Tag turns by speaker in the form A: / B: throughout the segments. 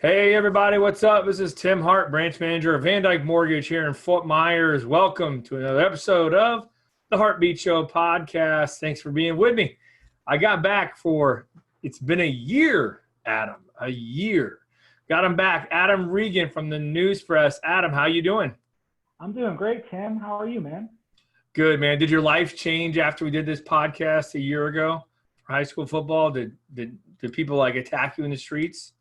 A: Hey everybody, what's up? This is Tim Hart, branch manager of VanDyk Mortgage here in Fort Myers. Welcome to another episode of the Heartbeat Show podcast. Thanks for being with me. I got back it's been a year, Adam, a year. Got him back, Adam Regan from the News Press. Adam, how you doing?
B: I'm doing great, Tim. How are you, man?
A: Good, man. Did your life change after we did this podcast a year ago for high school football? Did people like attack you in the streets?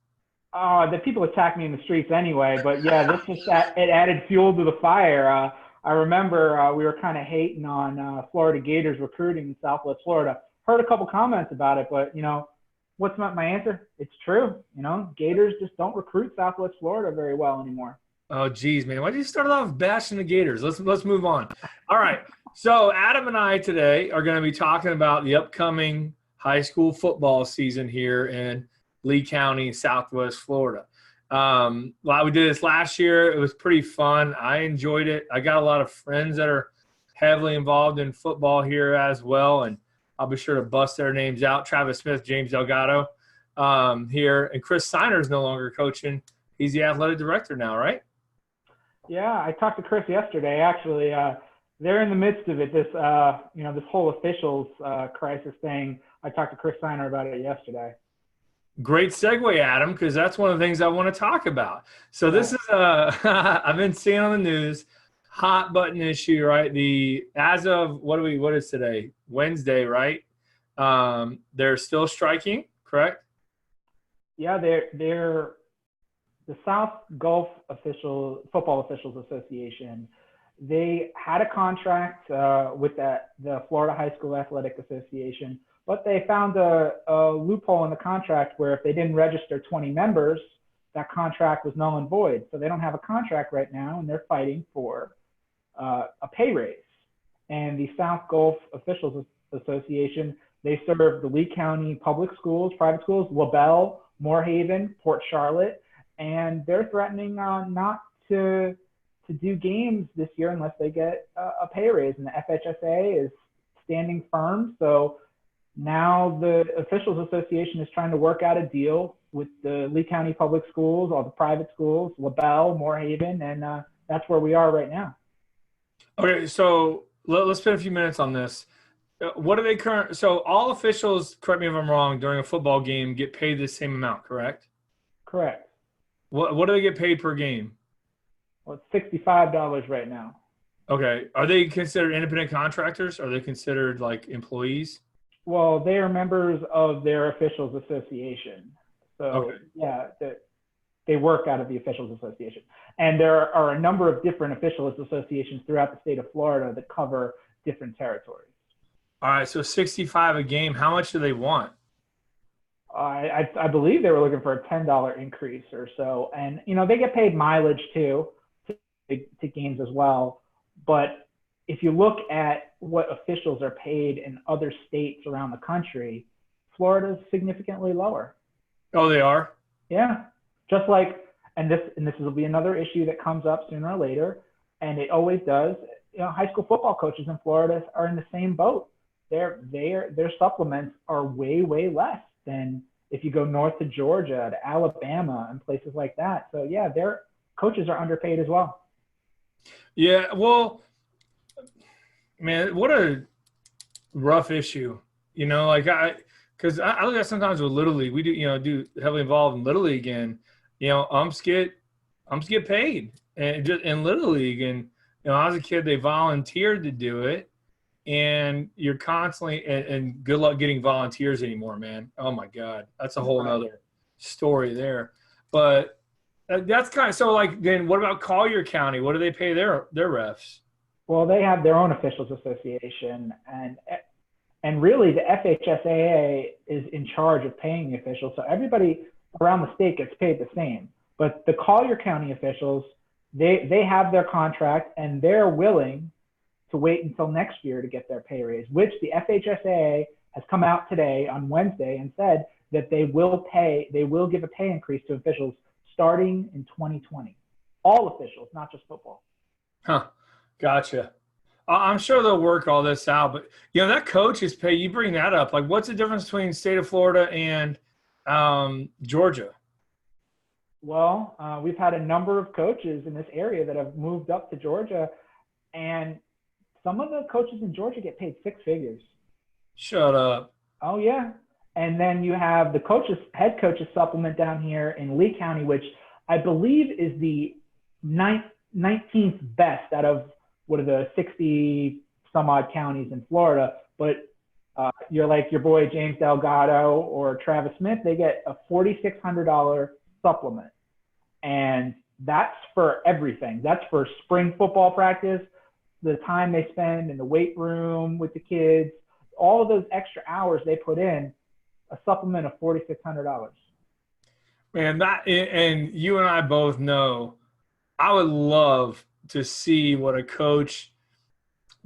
B: The people attack me in the streets anyway, but yeah, it added fuel to the fire. I remember we were kind of hating on Florida Gators recruiting in Southwest Florida. Heard a couple comments about it, but what's my answer? It's true. Gators just don't recruit Southwest Florida very well anymore.
A: Oh, geez, man. Why did you start off bashing the Gators? Let's move on. All right. So Adam and I today are going to be talking about the upcoming high school football season here in Lee County, Southwest Florida. We did this last year. It was pretty fun. I enjoyed it. I got a lot of friends that are heavily involved in football here as well, and I'll be sure to bust their names out. Travis Smith, James Delgado here, and Chris Siner's no longer coaching. He's the athletic director now, right?
B: Yeah, I talked to Chris yesterday. Actually, they're in the midst of it. This whole officials crisis thing. I talked to Chris Siner about it yesterday.
A: Great segue, Adam, because that's one of the things I want to talk about. So this is I've been seeing on the news, hot button issue, right? As of what is today? Wednesday, right? They're still striking, correct?
B: Yeah, they're the South Gulf Football Officials Association. They had a contract with the Florida High School Athletic Association, but they found a loophole in the contract where if they didn't register 20 members, that contract was null and void. So they don't have a contract right now, and they're fighting for a pay raise. And the South Gulf Officials Association, they serve the Lee County public schools, private schools, LaBelle, Moorhaven, Port Charlotte, and they're threatening not to do games this year unless they get a pay raise. And the FHSA is standing firm. So now the Officials Association is trying to work out a deal with the Lee County public schools, all the private schools, LaBelle, Moorhaven, and that's where we are right now.
A: Okay, so let's spend a few minutes on this. What are they so all officials, correct me if I'm wrong, during a football game get paid the same amount, correct?
B: Correct.
A: What do they get paid per game?
B: Well, it's $65 right now.
A: Okay. Are they considered independent contractors? Are they considered like employees?
B: Well, they are members of their officials association. So,
A: okay.
B: Yeah, they work out of the officials association. And there are a number of different officials associations throughout the state of Florida that cover different territories.
A: All right, so 65 a game. How much do they want?
B: I believe they were looking for a $10 increase or so. And, they get paid mileage too to games as well. But if you look at what officials are paid in other states around the country, Florida's significantly lower.
A: Oh, they are?
B: Yeah. Just like, and this will be another issue that comes up sooner or later, and it always does. High school football coaches in Florida are in the same boat. Their supplements are way, way less than if you go north to Georgia, to Alabama, and places like that. So yeah, their coaches are underpaid as well.
A: Yeah, well, man, what a rough issue. Because I look at sometimes with Little League, we do heavily involved in Little League, and umps get paid, and just in Little League, and as a kid they volunteered to do it. And you're constantly and good luck getting volunteers anymore, man. Oh my God, that's a whole nother story there. But that's kind of so. Like, then what about Collier County? What do they pay their refs?
B: Well, they have their own officials association, and really the FHSAA is in charge of paying the officials. So everybody around the state gets paid the same. But the Collier County officials, they have their contract, and they're willing to wait until next year to get their pay raise, which the FHSAA has come out today on Wednesday and said that they will give a pay increase to officials starting in 2020. All officials, not just football.
A: Huh. Gotcha. I'm sure they'll work all this out, but that coach's pay, you bring that up. Like, what's the difference between state of Florida and Georgia?
B: Well, we've had a number of coaches in this area that have moved up to Georgia, and some of the coaches in Georgia get paid six figures.
A: Shut up.
B: Oh yeah. And then you have the head coaches supplement down here in Lee County, which I believe is the 19th best out of what are the 60 some odd counties in Florida. But you're like your boy James Delgado or Travis Smith, they get a $4,600 supplement. And that's for everything. That's for spring football practice, the time they spend in the weight room with the kids, all of those extra hours they put in, a supplement of $4,600.
A: Man, and you and I both know I would love to see what a coach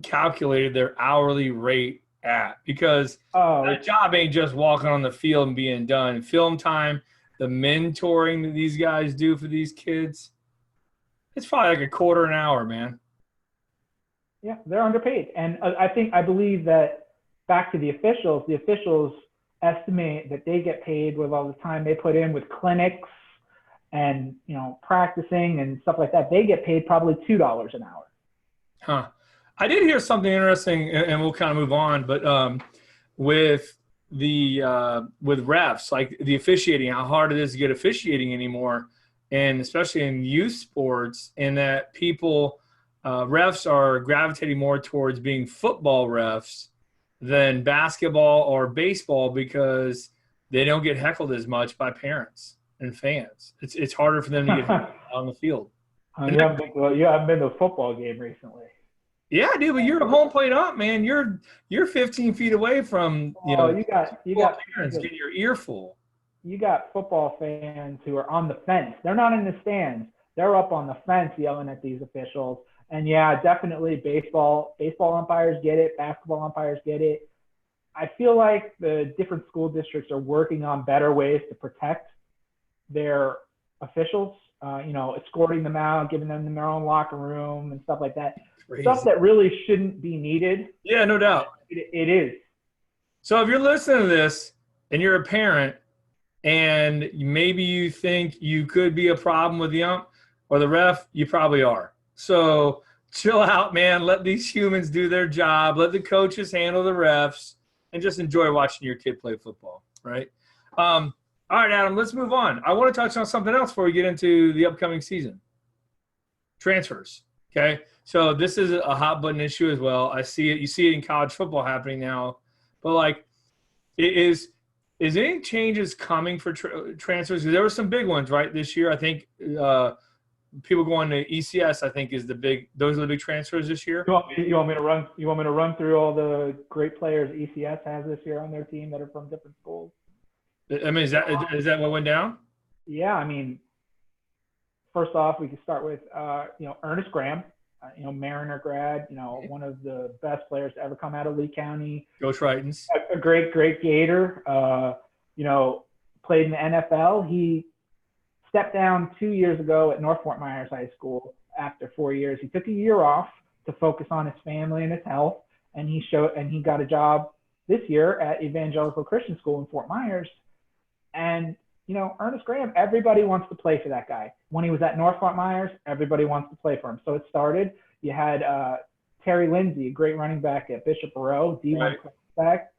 A: calculated their hourly rate at, because that job ain't just walking on the field and being done. Film time, the mentoring that these guys do for these kids, it's probably like a quarter an hour, man.
B: Yeah, they're underpaid. And I believe that back to the officials estimate that they get paid with all the time they put in with clinics and, practicing and stuff like that. They get paid probably $2 an hour.
A: Huh. I did hear something interesting, and we'll kind of move on, but with refs, like the officiating, how hard it is to get officiating anymore, and especially in youth sports, and that refs are gravitating more towards being football refs than basketball or baseball because they don't get heckled as much by parents and fans. It's harder for them to get heckled on the field.
B: You haven't been to a football game recently.
A: Yeah, dude, but you're a home plate up, man. You're 15 feet away from
B: you got
A: parents getting your ear full.
B: You got football fans who are on the fence. They're not in the stands. They're up on the fence yelling at these officials. And yeah, definitely baseball umpires get it. Basketball umpires get it. I feel like the different school districts are working on better ways to protect their officials, escorting them out, giving them in their own locker room and stuff like that. Crazy. Stuff that really shouldn't be needed.
A: Yeah, no doubt.
B: It is.
A: So if you're listening to this and you're a parent and maybe you think you could be a problem with the ump or the ref, you probably are. So chill out, man. Let these humans do their job. Let the coaches handle the refs, and just enjoy watching your kid play football, right? All right, Adam, let's move on. I want to touch on something else before we get into the upcoming season. Transfers, okay? So this is a hot button issue as well. I see it. You see it in college football happening now. But, is any changes coming for transfers? Because there were some big ones, right, this year. I think people going to ECS, I think, those are the big transfers this year.
B: You want me to run through all the great players ECS has this year on their team that are from different schools?
A: I mean, is that what went down?
B: Yeah, I mean, first off, we can start with Ernest Graham, Mariner grad, one of the best players to ever come out of Lee County.
A: Go Tritons.
B: A great Gator. Played in the NFL. He stepped down 2 years ago at North Fort Myers High School after 4 years. He took a year off to focus on his family and his health, and he got a job this year at Evangelical Christian School in Fort Myers. And Ernest Graham, everybody wants to play for that guy. When he was at North Fort Myers, everybody wants to play for him. So it started. You had Terry Lindsay, a great running back at Bishop Moreau, D1 back.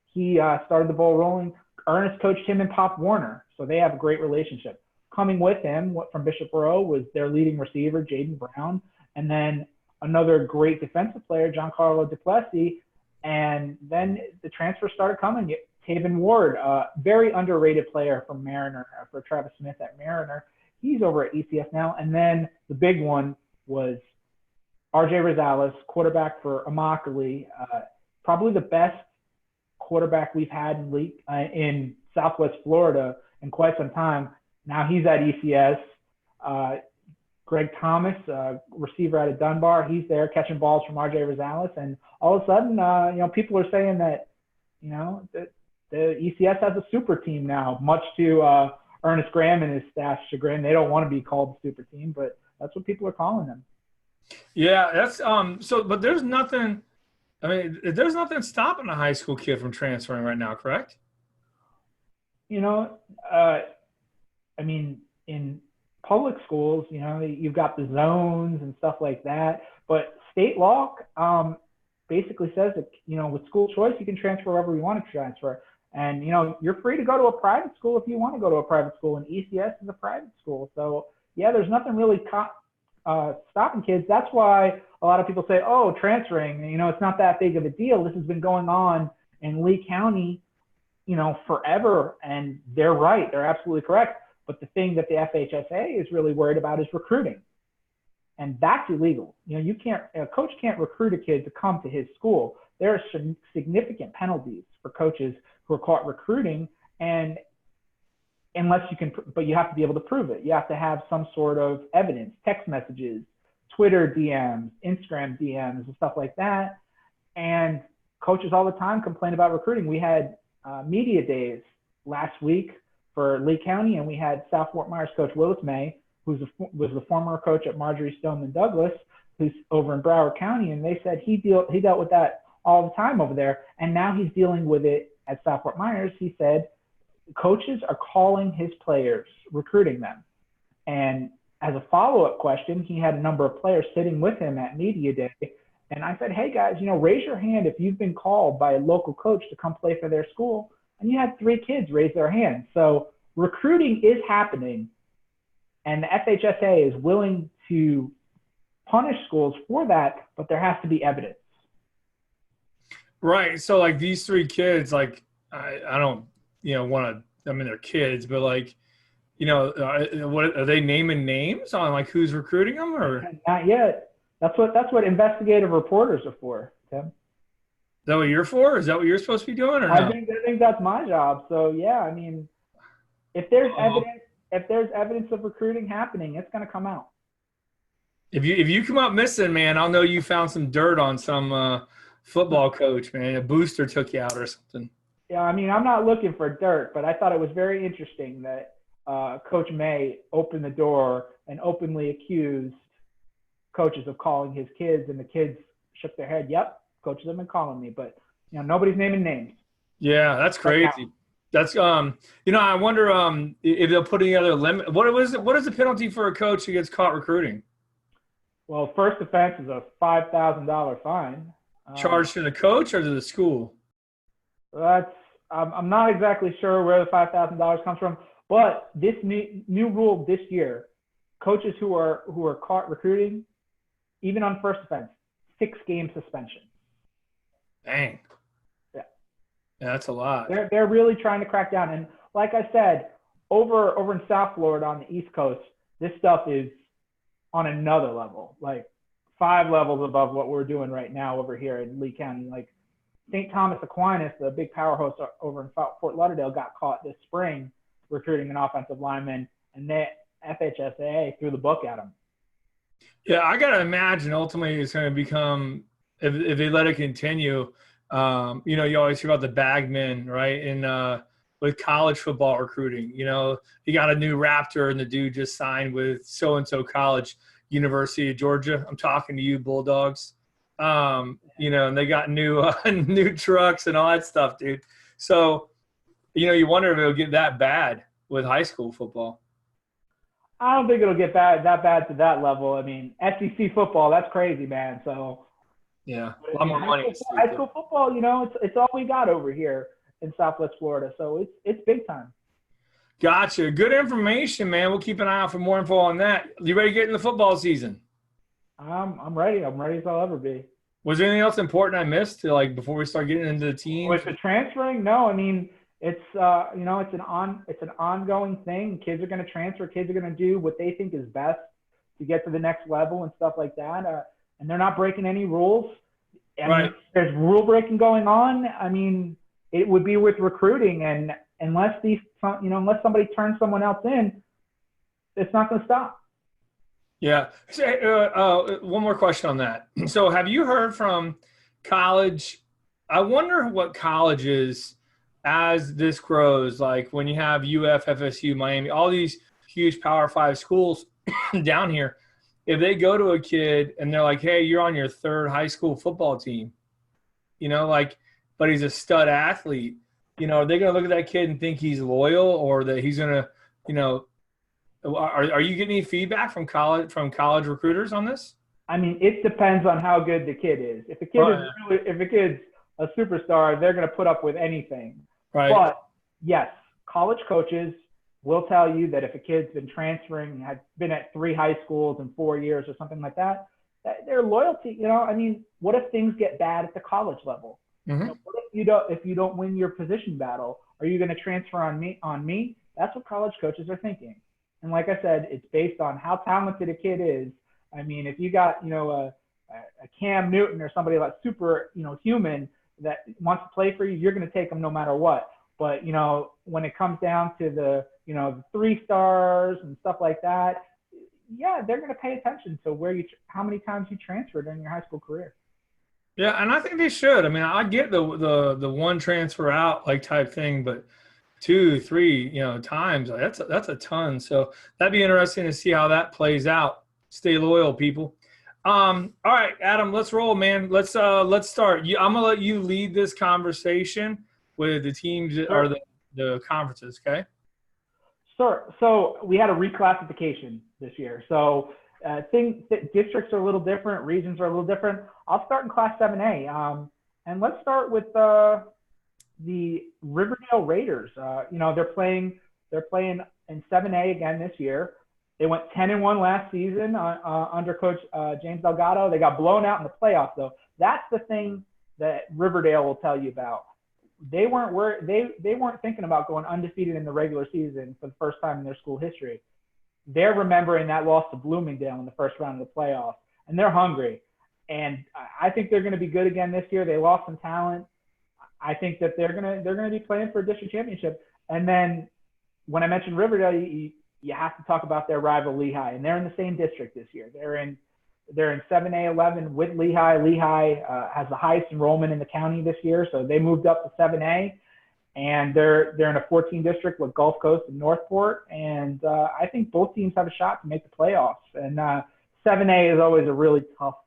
B: He started the ball rolling. Ernest coached him and Pop Warner, so they have a great relationship. Coming with him from Bishop Moreau was their leading receiver, Jaden Brown, and then another great defensive player, Giancarlo Duplessis. And then the transfer started coming. Taven Ward, very underrated player from Mariner, for Travis Smith at Mariner. He's over at ECS now. And then the big one was RJ Rosales, quarterback for Immokalee, probably the best quarterback we've had in Southwest Florida in quite some time. Now he's at ECS. Greg Thomas, receiver out of Dunbar, he's there catching balls from RJ Rosales. And all of a sudden, people are saying that, that the ECS has a super team now, much to Ernest Graham and his staff's chagrin. They don't want to be called the super team, but that's what people are calling them.
A: Yeah, that's but there's nothing. I mean, there's nothing stopping a high school kid from transferring right now, correct?
B: I mean, in public schools, you've got the zones and stuff like that. But state law basically says that, with school choice, you can transfer wherever you want to transfer. And, you're free to go to a private school if you want to go to a private school, and ECS is a private school. So, yeah, there's nothing really stopping kids. That's why a lot of people say, oh, transferring, it's not that big of a deal. This has been going on in Lee County, forever. And they're right. They're absolutely correct. But the thing that the FHSA is really worried about is recruiting. And that's illegal. A coach can't recruit a kid to come to his school. There are some significant penalties for coaches who are caught recruiting, and but you have to be able to prove it. You have to have some sort of evidence, text messages, Twitter DMs, Instagram DMs, and stuff like that. And coaches all the time complain about recruiting. We had media days last week for Lee County, and we had South Fort Myers coach Willis May, who was the former coach at Marjorie Stoneman Douglas, who's over in Broward County, and they said he dealt with that all the time over there, and now he's dealing with it at South Fort Myers. He said coaches are calling his players, recruiting them. And as a follow-up question, he had a number of players sitting with him at media day, and I said, hey guys, raise your hand if you've been called by a local coach to come play for their school. And you had 3 kids raise their hands. So recruiting is happening, and the FHSA is willing to punish schools for that, but there has to be evidence.
A: Right. So like these 3 kids, like I don't, want to, they're kids, but like, what are they naming names on like who's recruiting them or?
B: Not yet. That's what investigative reporters are for, Tim.
A: Is that what you're for? Is that what you're supposed to be doing or no?
B: I think that's my job. So yeah, if there's evidence of recruiting happening, it's going to come out.
A: If you come up missing, man, I'll know you found some dirt on some football coach, man. A booster took you out or something.
B: Yeah, I'm not looking for dirt, but I thought it was very interesting that Coach May opened the door and openly accused coaches of calling his kids, and the kids shook their head. Yep, coaches have been calling me, but nobody's naming names.
A: Yeah, that's crazy. That's I wonder if they'll put any other limit. What is the penalty for a coach who gets caught recruiting?
B: Well, first offense is a $5,000 fine.
A: Charged to the coach or to the school?
B: I'm not exactly sure where the $5,000 comes from, but this new rule this year, coaches who are caught recruiting, even on first offense, 6-game suspension.
A: Dang.
B: Yeah,
A: that's a lot.
B: They're really trying to crack down, and like I said, over in South Florida on the East Coast, this stuff is on another level, like 5 levels above what we're doing right now over here in Lee County. Like St. Thomas Aquinas, the big powerhouse over in Fort Lauderdale, got caught this spring recruiting an offensive lineman, and the FHSAA threw the book at him.
A: Yeah, I got to imagine ultimately it's going to become, if they let it continue, you always hear about the bagmen, right? And with college football recruiting, you got a new Raptor and the dude just signed with so-and-so college, University of Georgia. I'm talking to you, Bulldogs. And they got new trucks and all that stuff, dude. So, you wonder if it'll get that bad with high school football.
B: I don't think it'll get that bad to that level. SEC football, that's crazy, man. So
A: yeah, a lot more money.
B: High school football, it's all we got over here in Southwest Florida. So it's big time.
A: Gotcha. Good information, man. We'll keep an eye out for more info on that. You ready to get in the football season? I'm ready. I'm ready as I'll ever be. Was there anything else important I missed before we start getting into the team?
B: With the transferring? No, it's it's an ongoing thing. Kids are going to transfer. Kids are going to do what they think is best to get to the next level and stuff like that. And they're not breaking any rules.
A: Right.
B: There's rule breaking going on. It would be with recruiting, and unless somebody turns someone else in, it's not going to stop.
A: Yeah. One more question on that. So have you heard from college? I wonder what colleges, as this grows, like when you have UF, FSU, Miami, all these huge Power 5 schools down here, if they go to a kid and they're like, hey, you're on your 3rd high school football team, but he's a stud athlete, are they going to look at that kid and think he's loyal, or that he's going to, Are you getting any feedback from college recruiters on this?
B: I mean, it depends on how good the kid is. If a kid's a superstar, they're going to put up with anything.
A: Right.
B: But yes, college coaches will tell you that if a kid's been transferring, has been at 3 high schools in 4 years or something like that, their loyalty, I mean, what if things get bad at the college level?
A: Mm-hmm.
B: What if you don't win your position battle? Are you going to transfer on me? That's what college coaches are thinking. And like I said, it's based on how talented a kid is. I mean, if you got, a Cam Newton or somebody that's super, human that wants to play for you, you're going to take them no matter what. But, when it comes down to the 3 stars and stuff like that, yeah, they're going to pay attention to how many times you transferred during your high school career.
A: Yeah, and I think they should. I mean, I get the one transfer out like type thing, but 2, 3, times, that's a ton. So that'd be interesting to see how that plays out. Stay loyal, people. All right, Adam, let's roll, man. Let's start. I'm gonna let you lead this conversation with the teams or the conferences. Okay.
B: Sure. So we had a reclassification this year. So districts are a little different, regions are a little different. I'll start in Class 7A, and let's start with the Riverdale Raiders. They're playing in 7A again this year. They went 10-1 last season under Coach James Delgado. They got blown out in the playoffs, though. That's the thing that Riverdale will tell you about. They weren't thinking about going undefeated in the regular season for the first time in their school history. They're remembering that loss to Bloomingdale in the first round of the playoffs, and they're hungry. And I think they're going to be good again this year. They lost some talent. I think that they're gonna be playing for a district championship. And then when I mentioned Riverdale, you have to talk about their rival Lehigh, and they're in the same district this year. They're in 7A 11 with Lehigh. Lehigh has the highest enrollment in the county this year, so they moved up to 7A, and they're in a 14 district with Gulf Coast and Northport. And I think both teams have a shot to make the playoffs. And 7A is always a really tough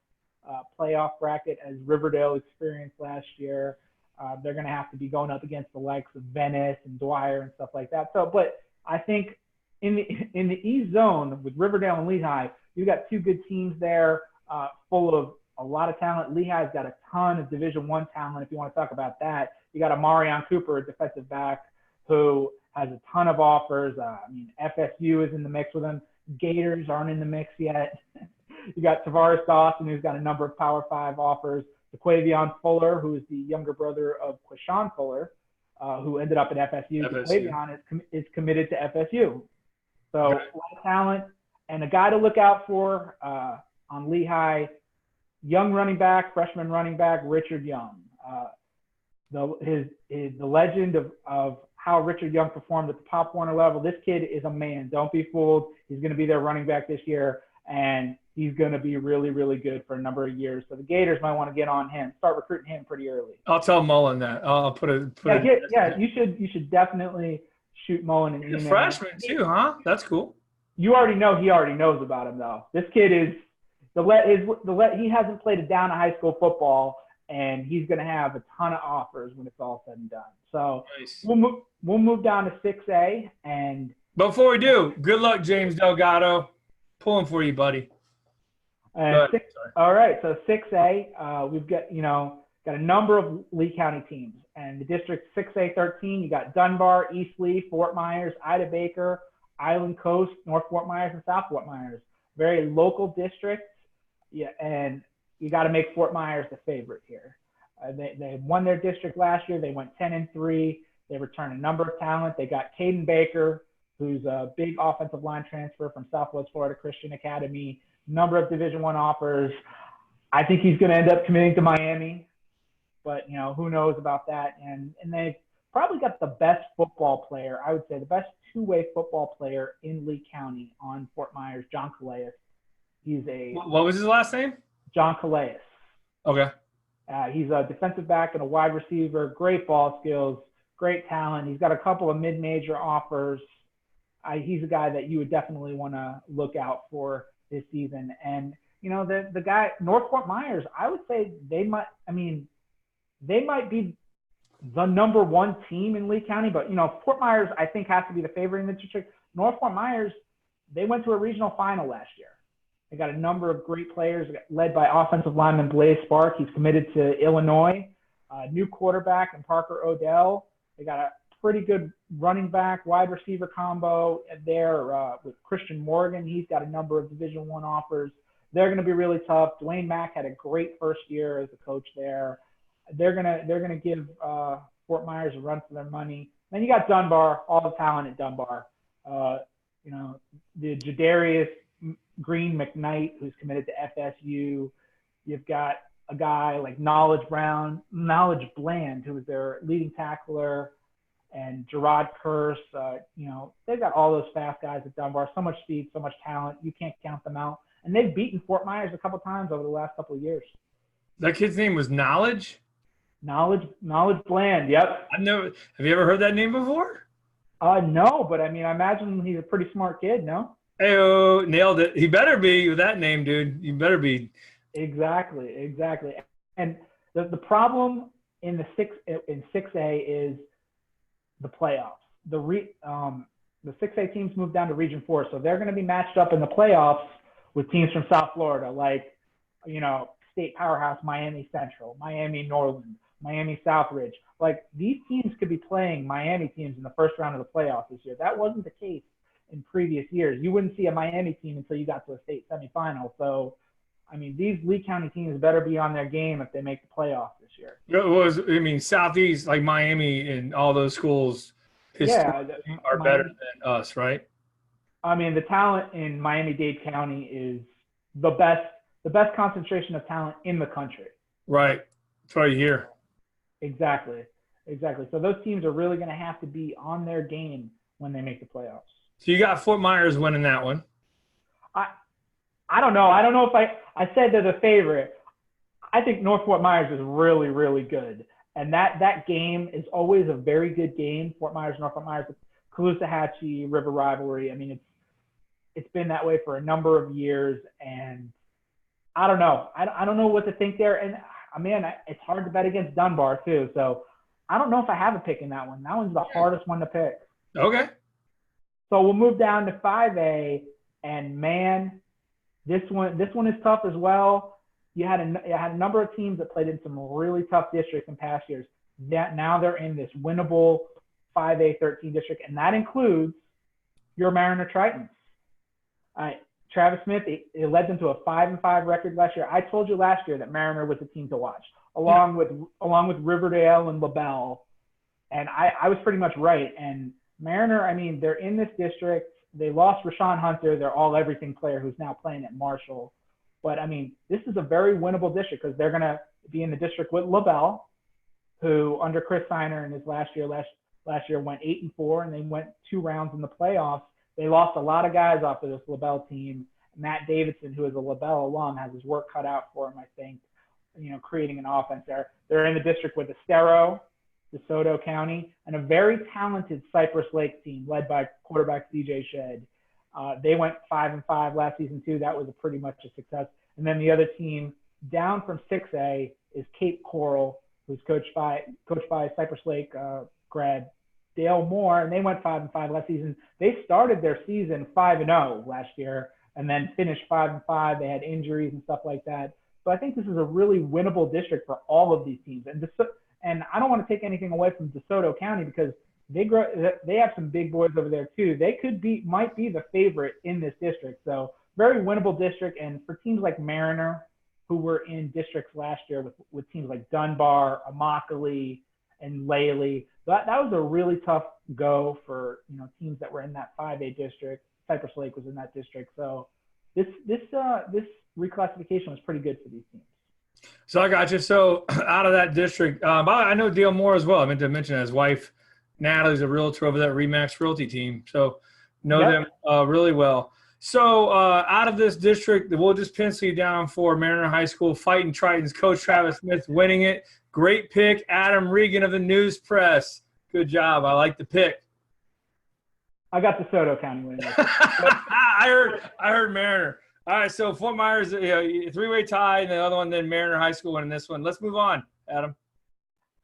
B: playoff bracket, as Riverdale experienced last year. They're going to have to be going up against the likes of Venice and Dwyer and stuff like that. So, but I think in the East Zone with Riverdale and Lehigh, you got 2 good teams there, full of a lot of talent. Lehigh's got a ton of Division I talent, if you want to talk about that. You got Amarion Cooper, a defensive back, who has a ton of offers. FSU is in the mix with them. Gators aren't in the mix yet. You got Tavares Dawson, who's got a number of Power 5 offers. Quavion Fuller, who is the younger brother of Quashawn Fuller, who ended up at FSU. Quavion is committed to FSU. So a lot of talent, and a guy to look out for on Lehigh, young freshman running back, Richard Young. The legend of how Richard Young performed at the Pop Warner level. This kid is a man. Don't be fooled. He's going to be their running back this year, and he's going to be really, really good for a number of years. So the Gators might want to get on him, start recruiting him pretty early.
A: I'll tell Mullen that. I'll put it.
B: You should definitely shoot Mullen an email.
A: Freshman too, huh? That's cool.
B: You already know he already knows about him, though. This kid is he hasn't played a down of high school football, and he's going to have a ton of offers when it's all said and done. So nice. We'll move down to 6A. And
A: before we do, good luck, James Delgado. Pulling for you, buddy.
B: All right, so 6A, we've got a number of Lee County teams, and the district 6A 13, you got Dunbar, East Lee, Fort Myers, Ida Baker, Island Coast, North Fort Myers, and South Fort Myers. Very local districts, yeah, and you got to make Fort Myers the favorite here. They won their district last year. They went 10-3. They returned a number of talent. They got Caden Baker, who's a big offensive line transfer from Southwest Florida Christian Academy. Number of Division I offers. I think he's going to end up committing to Miami, but who knows about that? And they've probably got the best football player, I would say, the best two-way football player in Lee County on Fort Myers, John Calais.
A: What was his last name?
B: John Calais.
A: Okay.
B: He's a defensive back and a wide receiver, great ball skills, great talent. He's got a couple of mid-major offers. He's a guy that you would definitely want to look out for this season. And, the guy, North Fort Myers, I would say they might be the number 1 team in Lee County, but, Fort Myers, I think, has to be the favorite in the district. North Fort Myers, they went to a regional final last year. They got a number of great players led by offensive lineman Blaze Spark. He's committed to Illinois. New quarterback and Parker Odell. They got a pretty good running back, wide receiver combo there with Christian Morgan. He's got a number of Division I offers. They're going to be really tough. Dwayne Mack had a great first year as a coach there. They're gonna give Fort Myers a run for their money. Then you got Dunbar, all the talent at Dunbar. The Jadarius Green McKnight, who's committed to FSU. You've got a guy like Knowledge Bland, who was their leading tackler, and Gerard Curse. They've got all those fast guys at Dunbar. So much speed, so much talent. You can't count them out. And they've beaten Fort Myers a couple times over the last couple of years.
A: That kid's name was Knowledge?
B: Knowledge Bland, yep.
A: Have you ever heard that name before?
B: No, but I imagine he's a pretty smart kid, no?
A: Hey-oh, nailed it. He better be with that name, dude. You better be.
B: Exactly. And the problem in 6A is the playoffs. The 6A teams moved down to Region 4, so they're going to be matched up in the playoffs with teams from South Florida, like, state powerhouse Miami Central, Miami Norland, Miami Southridge. Like, these teams could be playing Miami teams in the first round of the playoffs this year. That wasn't the case in previous years. You wouldn't see a Miami team until you got to a state semifinal. So, these Lee County teams better be on their game if they make the playoffs this year.
A: Southeast, like Miami and all those schools are better than us, right?
B: The talent in Miami-Dade County is the best concentration of talent in the country.
A: Right. That's right here.
B: Exactly. So those teams are really going to have to be on their game when they make the playoffs.
A: So you got Fort Myers winning that one.
B: I don't know. I don't know if I said they're the favorite. I think North Fort Myers is really, really good. And that game is always a very good game. Fort Myers, North Fort Myers, Caloosahatchee River rivalry. It's been that way for a number of years. And I don't know. I don't know what to think there. And, it's hard to bet against Dunbar, too. So I don't know if I have a pick in that one. That one's the hardest one to pick.
A: Okay.
B: So we'll move down to 5A. And, man, this one is tough as well. You had a number of teams that played in some really tough districts in past years. Now they're in this winnable 5A 13 district, and that includes your Mariner Tritons. Travis Smith, it led them to a 5-5 record last year. I told you last year that Mariner was the team to watch, along with Riverdale and LaBelle, and I was pretty much right. And Mariner, they're in this district. They lost Rashawn Hunter, their all-everything player who's now playing at Marshall. But, this is a very winnable district because they're going to be in the district with LaBelle, who under Chris Steiner in his last year went 8-4, and they went 2 rounds in the playoffs. They lost a lot of guys off of this LaBelle team. Matt Davidson, who is a LaBelle alum, has his work cut out for him, I think, creating an offense there. They're in the district with Estero, DeSoto County, and a very talented Cypress Lake team led by quarterback CJ Shedd. They went 5-5 last season too. That was pretty much a success. And then the other team down from 6A is Cape Coral, who's coached by Cypress Lake grad Dale Moore, and they went 5-5 last season. They started their season 5-0 last year, and then finished 5-5. They had injuries and stuff like that. So I think this is a really winnable district for all of these teams. And I don't want to take anything away from DeSoto County because they have some big boys over there too. They might be the favorite in this district. So very winnable district. And for teams like Mariner, who were in districts last year with teams like Dunbar, Immokalee, and Lely, that was a really tough go for teams that were in that 5A district. Cypress Lake was in that district. So this reclassification was pretty good for these teams.
A: So I got you. So out of that district, I know Dale Moore as well. I meant to mention his wife, Natalie's a realtor over that Remax Realty team. So know them really well. So out of this district, we'll just pencil you down for Mariner High School Fighting Tritons, Coach Travis Smith winning it. Great pick, Adam Regan of the News Press. Good job. I like the pick.
B: I got DeSoto County winning.
A: I heard Mariner. All right, so Fort Myers, three-way tie, and the other one, then Mariner High School winning this one. Let's move on, Adam.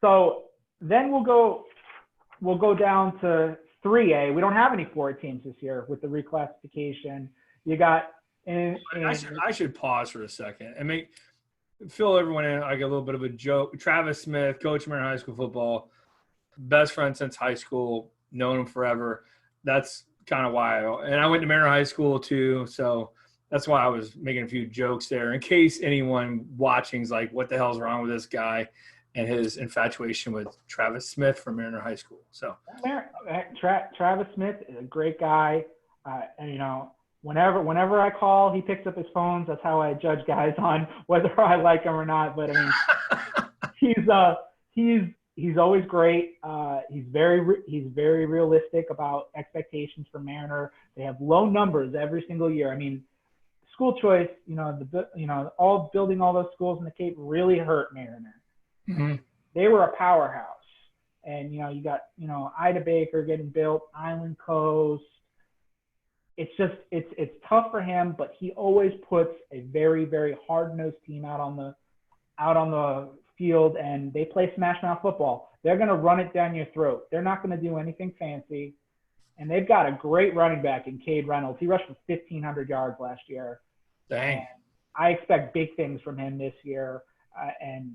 B: So then we'll go down to 3A. We don't have any 4A teams this year with the reclassification. You got
A: I should pause for a second and fill everyone in like a little bit of a joke. Travis Smith, coach of Marion High School football, best friend since high school, known him forever. That's kind of why. And I went to Marion High School too, so that's why I was making a few jokes there in case anyone watching is like, what the hell's wrong with this guy and his infatuation with Travis Smith from Marion High School. So
B: Travis Smith is a great guy. And, you know, whenever I call, he picks up his phone. That's how I judge guys on whether I like him or not. But I mean, he's always great. He's very realistic about expectations for Mariner. They have low numbers every single year. I mean, school choice, all building all those schools in the Cape really hurt Mariner.
A: Mm-hmm.
B: They were a powerhouse, and you got Ida Baker getting built, Island Coast. It's tough for him, but he always puts a very, very hard-nosed team out on the field, and they play smash mouth football. They're going to run it down your throat. They're not going to do anything fancy, and they've got a great running back in Cade Reynolds. He rushed for 1,500 yards last year.
A: Dang.
B: And I expect big things from him this year, and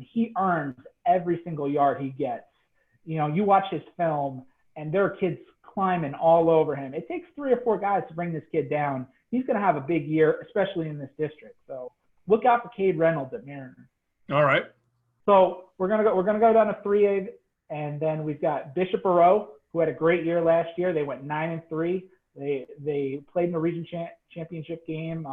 B: he earns every single yard he gets. You watch his film, and there are kids climbing all over him. It takes 3 or 4 guys to bring this kid down. He's going to have a big year, especially in this district. So look out for Cade Reynolds at Mariner.
A: All right.
B: So we're gonna go down to 3A, and then we've got Bishop Moreau, who had a great year last year. They went 9-3. They played in the region championship game.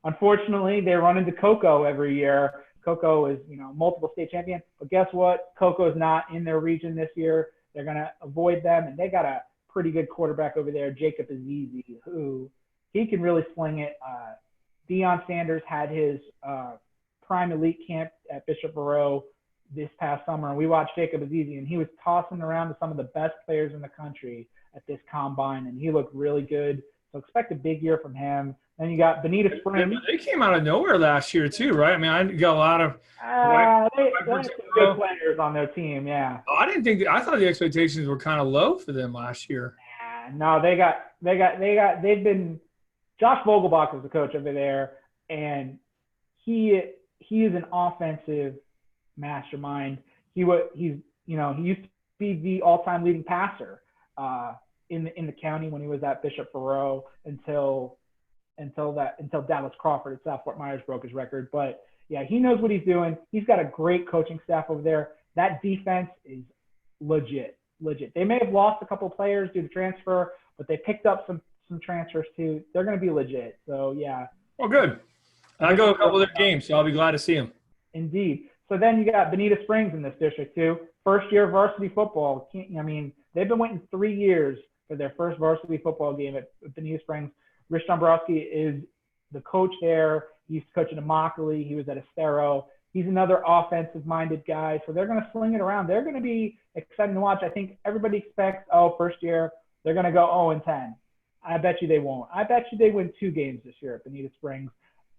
B: Unfortunately, they run into Cocoa every year. Cocoa is multiple state champion, but guess what? Cocoa is not in their region this year. They're gonna avoid them, and they got a pretty good quarterback over there, Jacob Azizi, who he can really sling it. Deion Sanders had his prime elite camp at Bishop Moreau this past summer, and we watched Jacob Azizi, and he was tossing around to some of the best players in the country at this combine, and he looked really good. So expect a big year from him. Then you got Bonita Springs.
A: They came out of nowhere last year too, right? I mean, I got a lot of
B: they had some good players on their team, yeah.
A: I thought the expectations were kind of low for them last year.
B: No, they've been. Josh Vogelbach is the coach over there, and he is an offensive mastermind. He used to be the all-time leading passer in the county when he was at Bishop Moreau until Dallas Crawford at South Fort Myers broke his record. But yeah, he knows what he's doing. He's got a great coaching staff over there. That defense is legit. They may have lost a couple of players due to transfer, but they picked up some transfers too. They're going to be legit. So yeah.
A: Well, good. I go to a couple of their games, so I'll be glad to see them.
B: Indeed. So then you got Bonita Springs in this district too. First year varsity football. They've been waiting 3 years for their first varsity football game at Bonita Springs. Rich Dombrowski is the coach there. He's coaching at Immokalee. He was at Estero. He's another offensive-minded guy. So they're going to sling it around. They're going to be exciting to watch. I think everybody expects, first year, they're going to go 0-10. I bet you they won't. I bet you they win 2 games this year at Bonita Springs.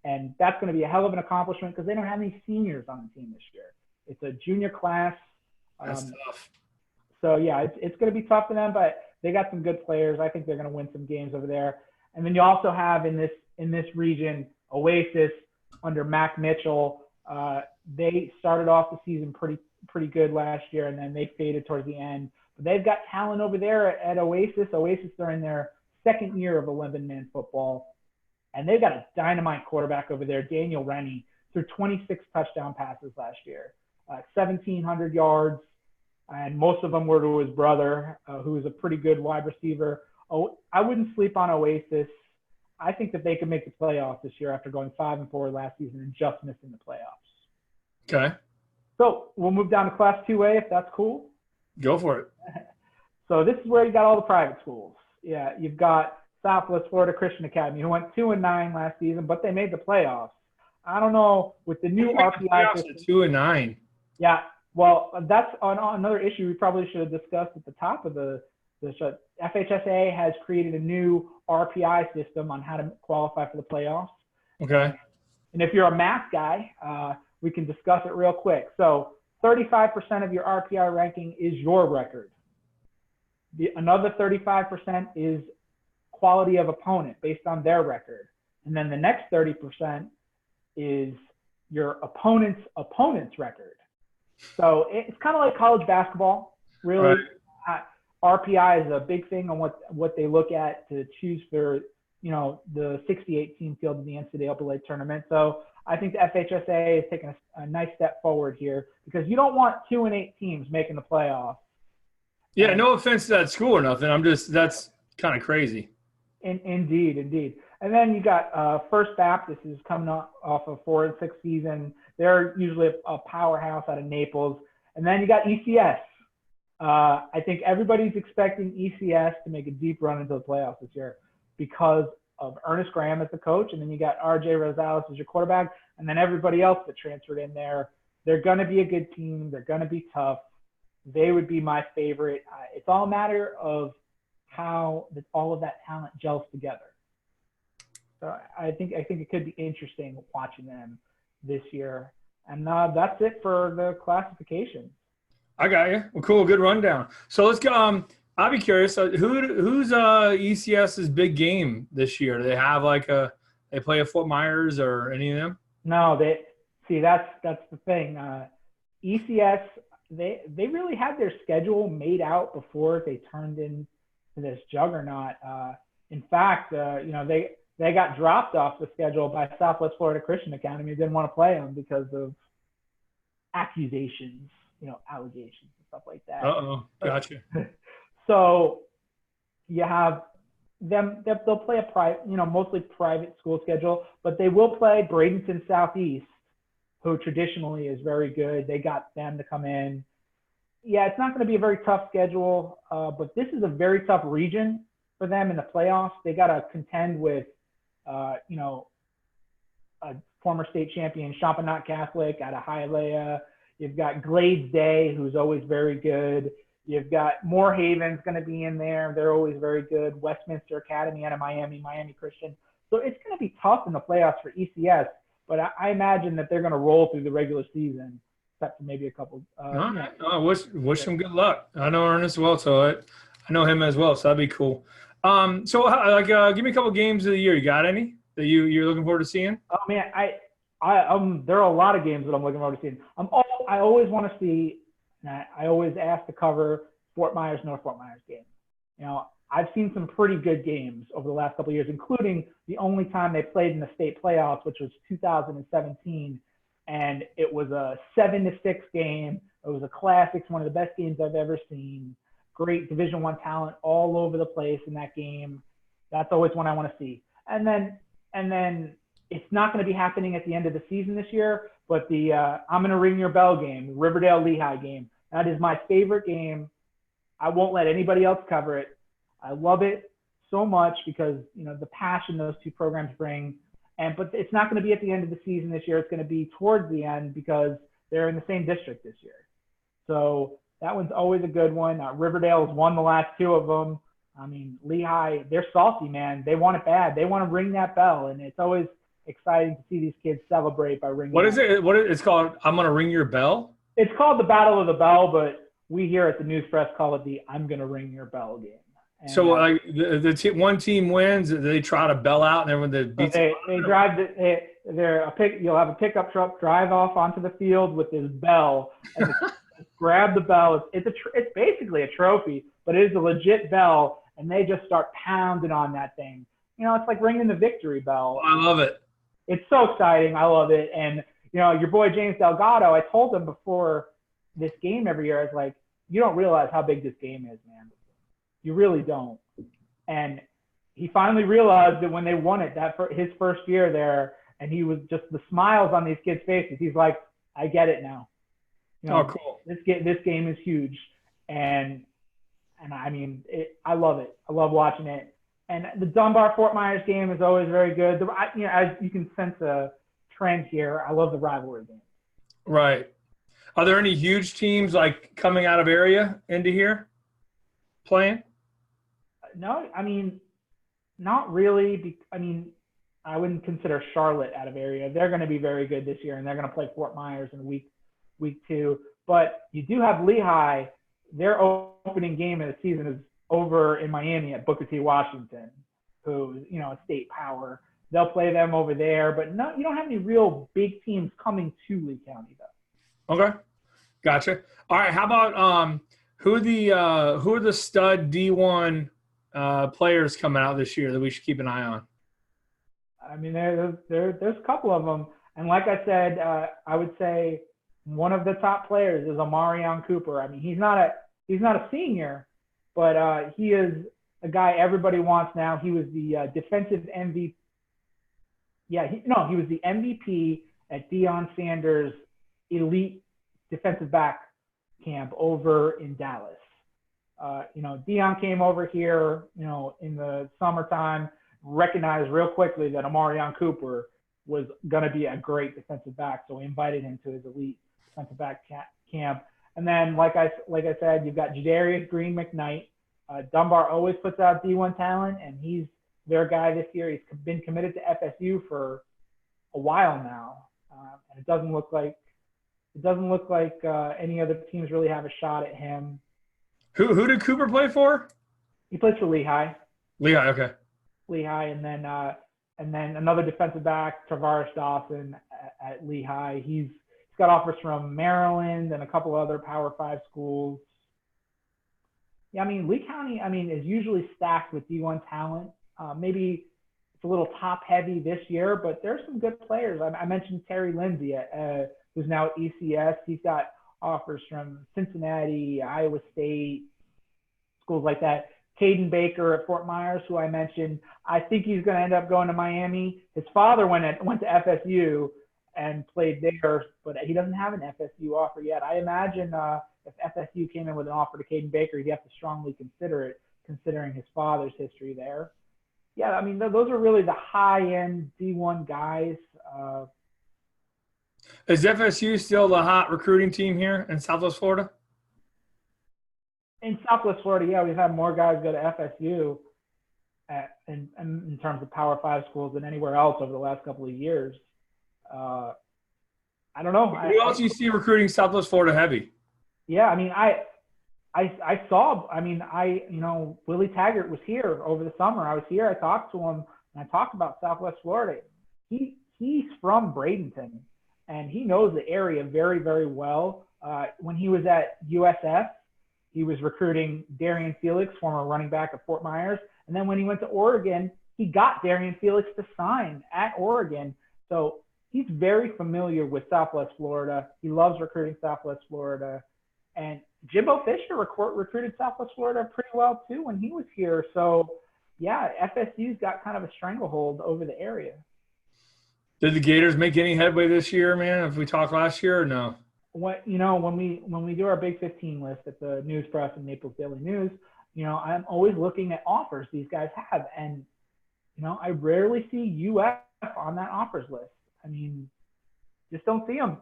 B: And that's going to be a hell of an accomplishment because they don't have any seniors on the team this year. It's a junior class.
A: That's tough.
B: So, yeah, it's going to be tough for them, but they got some good players. I think they're going to win some games over there. And then you also have in this region, Oasis under Mac Mitchell. They started off the season pretty good last year, and then they faded towards the end. But they've got talent over there at Oasis. Oasis are in their second year of 11-man football, and they've got a dynamite quarterback over there, Daniel Rennie, threw 26 touchdown passes last year, 1,700 yards, and most of them were to his brother, who is a pretty good wide receiver. Oh, I wouldn't sleep on Oasis. I think that they could make the playoffs this year after going 5-4 last season and just missing the playoffs.
A: Okay.
B: So we'll move down to Class 2A if that's cool.
A: Go for it.
B: So this is where you got all the private schools. Yeah, you've got Southwest Florida Christian Academy, who went 2-9 last season, but they made the playoffs. I don't know with the new RPI system.
A: 2-9.
B: Yeah, well, that's another issue we probably should have discussed at the top of the show. FHSA has created a new RPI system on how to qualify for the playoffs.
A: Okay.
B: And if you're a math guy, we can discuss it real quick. So 35% of your RPI ranking is your record. Another 35% is quality of opponent based on their record. And then the next 30% is your opponent's record. So it's kind of like college basketball, really. Right. RPI is a big thing on what they look at to choose for, the 68 team field in the NCAA tournament. So I think the FHSA is taking a nice step forward here because you don't want 2 and 8 teams making the playoffs.
A: Yeah, no offense to that school or nothing. That's kind of crazy.
B: Indeed. And then you got First Baptist is coming off a 4-6 season. They're usually a powerhouse out of Naples. And then you got ECS. I think everybody's expecting ECS to make a deep run into the playoffs this year because of Ernest Graham as the coach. And then you got RJ Rosales as your quarterback. And then everybody else that transferred in there. They're going to be a good team. They're going to be tough. They would be my favorite. It's all a matter of how all of that talent gels together. So I think it could be interesting watching them this year. And that's it for the classification.
A: I got you. Well, cool. Good rundown. So let's go. I'll be curious. Who's ECS's big game this year? Do they have they play a Fort Myers or any of them?
B: No, that's the thing. ECS, they really had their schedule made out before they turned into this juggernaut. In fact, they got dropped off the schedule by Southwest Florida Christian Academy. Didn't want to play them because of accusations, allegations and stuff like that.
A: Uh-oh, gotcha.
B: So you have them, they'll play a mostly private school schedule, but they will play Bradenton Southeast, who traditionally is very good. They got them to come in. Yeah, it's not going to be a very tough schedule, but this is a very tough region for them in the playoffs. They got to contend with, a former state champion, Champagnat Catholic out of Hialeah. You've got Glades Day, who's always very good. You've got Moorhaven's going to be in there. They're always very good. Westminster Academy out of Miami Christian. So it's going to be tough in the playoffs for ECS, but I imagine that they're going to roll through the regular season, except for maybe a couple.
A: I wish them good luck. I know Ernest well, so I know him as well, so that'd be cool. So give me a couple games of the year. You got any that you're looking forward to seeing?
B: Oh man, there are a lot of games that I'm looking forward to seeing. I always want to see. I always ask to cover Fort Myers, North Fort Myers game. I've seen some pretty good games over the last couple of years, including the only time they played in the state playoffs, which was 2017, and it was a 7-6 game. It was a classic. It's one of the best games I've ever seen. Great Division I talent all over the place in that game. That's always one I want to see. And then it's not going to be happening at the end of the season this year, but the I'm going to ring your bell game, the Riverdale Lehigh game. That is my favorite game. I won't let anybody else cover it. I love it so much because, the passion those two programs bring. But it's not going to be at the end of the season this year. It's going to be towards the end because they're in the same district this year. So that one's always a good one. Riverdale has won the last 2 of them. I mean, Lehigh, they're salty, man. They want it bad. They want to ring that bell, and it's always exciting to see these kids celebrate by ringing.
A: What is it? It's called? I'm gonna ring your bell.
B: It's called the Battle of the Bell, but we here at the News Press call it the I'm gonna ring your bell game. And,
A: so one team wins, they try to bell out, and everyone that beats.
B: They drive. You'll have a pickup truck drive off onto the field with this bell, and grab the bell. It's basically a trophy, but it is a legit bell, and they just start pounding on that thing. It's like ringing the victory bell.
A: I love it.
B: It's so exciting. I love it. And, your boy James Delgado, I told him before this game every year, I was like, you don't realize how big this game is, man. You really don't. And he finally realized that when they won it, his first year there, and he was just the smiles on these kids' faces. He's like, I get it now.
A: Oh, cool.
B: This game is huge. And I mean, I love it. I love watching it. And the Dunbar-Fort Myers game is always very good. As you can sense a trend here, I love the rivalry games.
A: Right. Are there any huge teams coming out of area into here playing?
B: No, I mean, not really. I wouldn't consider Charlotte out of area. They're going to be very good this year, and they're going to play Fort Myers in week 2. But you do have Lehigh. Their opening game of the season is over in Miami at Booker T. Washington, who's, a state power. They'll play them over there, but no, you don't have any real big teams coming to Lee County though.
A: Okay, gotcha. All right, how about who are the stud D1 players coming out this year that we should keep an eye on?
B: I mean, there's a couple of them, and like I said, I would say one of the top players is Omarion Cooper. I mean, he's not a senior, but he is a guy everybody wants now. He was the defensive MVP. Yeah, he was the MVP at Deion Sanders' elite defensive back camp over in Dallas. Deion came over here, in the summertime, recognized real quickly that Omarion Cooper was going to be a great defensive back, so he invited him to his elite defensive back camp. And then, like I said, you've got Jadarius Green McKnight. Dunbar always puts out D1 talent, and he's their guy this year. He's been committed to FSU for a while now, and it doesn't look like any other teams really have a shot at him.
A: Who did Cooper play for?
B: He plays for Lehigh.
A: Lehigh, okay.
B: Lehigh, and then another defensive back, Tavares Dawson at Lehigh. He's got offers from Maryland and a couple other Power 5 schools. Yeah, I mean, Lee County, is usually stacked with D1 talent. Maybe it's a little top heavy this year, but there's some good players. I mentioned Terry Lindsay, who's now at ECS. He's got offers from Cincinnati, Iowa State, schools like that. Caden Baker at Fort Myers, who I mentioned. I think he's going to end up going to Miami. His father went to FSU and played there, but he doesn't have an FSU offer yet. I imagine if FSU came in with an offer to Caden Baker, he'd have to strongly consider it, considering his father's history there. Yeah, I mean, those are really the high-end D1 guys.
A: Is FSU still the hot recruiting team here in Southwest Florida?
B: In Southwest Florida, yeah, we've had more guys go to FSU in terms of Power 5 schools than anywhere else over the last couple of years. I don't know.
A: Who else do you see recruiting Southwest Florida heavy?
B: Yeah, I mean, I saw, Willie Taggart was here over the summer. I was here. I talked to him, and I talked about Southwest Florida. He's from Bradenton, and he knows the area very, very well. When he was at USF, he was recruiting Darian Felix, former running back at Fort Myers. And then when he went to Oregon, he got Darian Felix to sign at Oregon. So he's very familiar with Southwest Florida. He loves recruiting Southwest Florida. And Jimbo Fisher recruited Southwest Florida pretty well too when he was here. So yeah, FSU's got kind of a stranglehold over the area.
A: Did the Gators make any headway this year, man? If we talked last year or no?
B: When we do our Big 15 list at the News Press and Naples Daily News, I'm always looking at offers these guys have, and I rarely see UF on that offers list. I mean, just don't see them.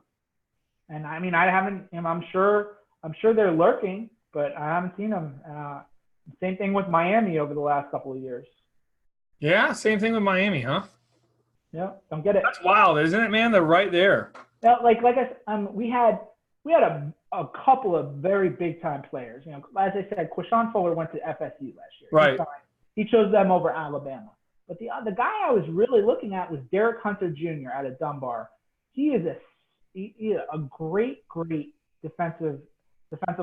B: And I mean, I haven't. I'm sure they're lurking, but I haven't seen them. Same thing with Miami over the last couple of years.
A: Yeah, same thing with Miami, huh?
B: Yeah, don't get it.
A: That's wild, isn't it, man? They're right there.
B: Now, like I said, we had a couple of very big time players. As I said, Quashon Fuller went to FSU last year.
A: Right.
B: He chose them over Alabama. But the guy I was really looking at was Derek Hunter Jr. out of Dunbar. He is a great defensive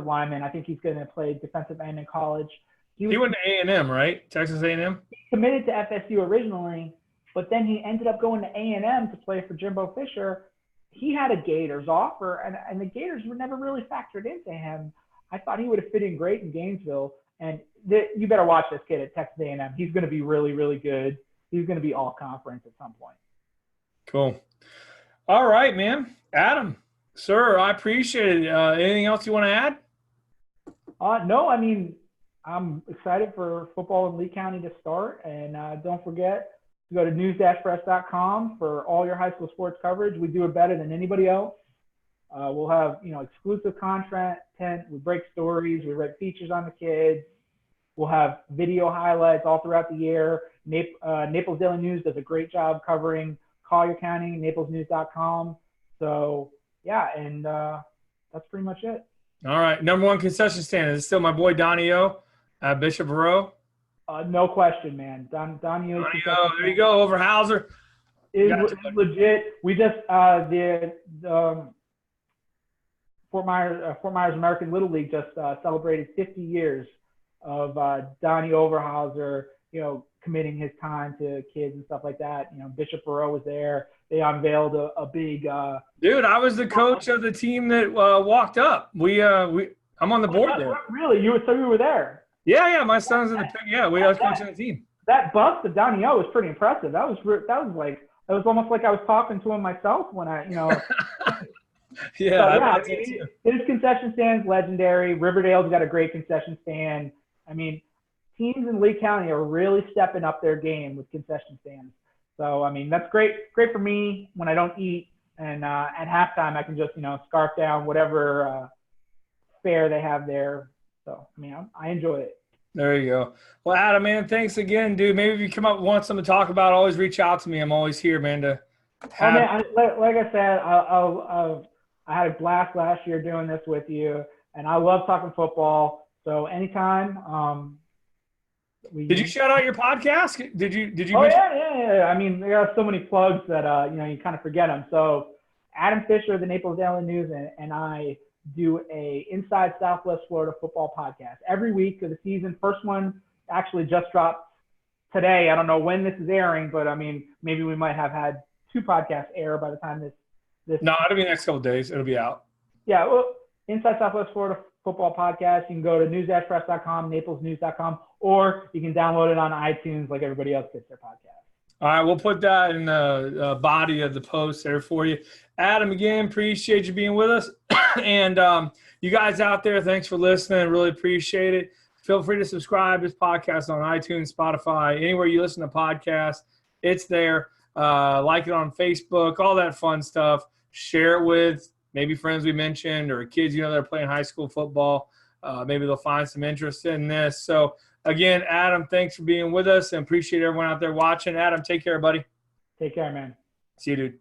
B: lineman. I think he's going to play defensive end in college.
A: He went to A&M, right? Texas A&M?
B: He committed to FSU originally, but then he ended up going to A&M to play for Jimbo Fisher. He had a Gators offer, and the Gators were never really factored into him. I thought he would have fit in great in Gainesville. And you better watch this kid at Texas A&M. He's going to be really, really good. He's going to be all conference at some point.
A: Cool. All right, man. Adam, sir, I appreciate it. Anything else you want to add?
B: No, I mean, I'm excited for football in Lee County to start. And don't forget to go to news-press.com for all your high school sports coverage. We do it better than anybody else. We'll have, exclusive content. We break stories. We write features on the kids. We'll have video highlights all throughout the year. Naples Daily News does a great job covering Collier County, naplesnews.com. So, yeah, and that's pretty much it.
A: All right. Number one concession stand is still my boy Donnie O. Bishop Rowe.
B: No question, man. Donnie
A: There you go, Overhauser.
B: Is legit. We just the Fort Myers American Little League just celebrated 50 years of Donnie Overhauser, committing his time to kids and stuff like that. Bishop Barreau was there. They unveiled a big.
A: Dude, I was the coach of the team that walked up. I'm on the board there.
B: Really, you were there?
A: Yeah. My son's in the pick. Yeah, I was coaching the team.
B: That bust of Donnie O was pretty impressive. That was almost like I was talking to him myself when I.
A: Yeah,
B: his concession stand is legendary. Riverdale's got a great concession stand. I mean, teams in Lee County are really stepping up their game with concession stands. So, I mean, that's great. Great for me when I don't eat. And at halftime, I can just, scarf down whatever fare they have there. So, I mean, I enjoy it.
A: There you go. Well, Adam, man, thanks again, dude. Maybe if you come up with something to talk about, always reach out to me. I'm always here, man, to have.
B: Like I said, I had a blast last year doing this with you, and I love talking football. So anytime.
A: Did you shout out your podcast? Did you?
B: Oh yeah. I mean, there are so many plugs that you kind of forget them. So Adam Fisher, the Naples Daily News, and I do a Inside Southwest Florida Football podcast every week of the season. First one actually just dropped today. I don't know when this is airing, but I mean, maybe we might have had 2 podcasts air by the time this.
A: No, it'll be the next couple of days. It'll be out.
B: Yeah, well, Inside Southwest Florida Football Podcast. You can go to news-press.com, naplesnews.com, or you can download it on iTunes like everybody else gets their podcast.
A: All right, we'll put that in the body of the post there for you. Adam, again, appreciate you being with us. And you guys out there, thanks for listening. Really appreciate it. Feel free to subscribe to this podcast on iTunes, Spotify, anywhere you listen to podcasts. It's there. Like it on Facebook, all that fun stuff. Share it with maybe friends we mentioned or kids that are playing high school football. Maybe they'll find some interest in this. So, again, Adam, thanks for being with us and appreciate everyone out there watching. Adam, take care, buddy.
B: Take care, man.
A: See you, dude.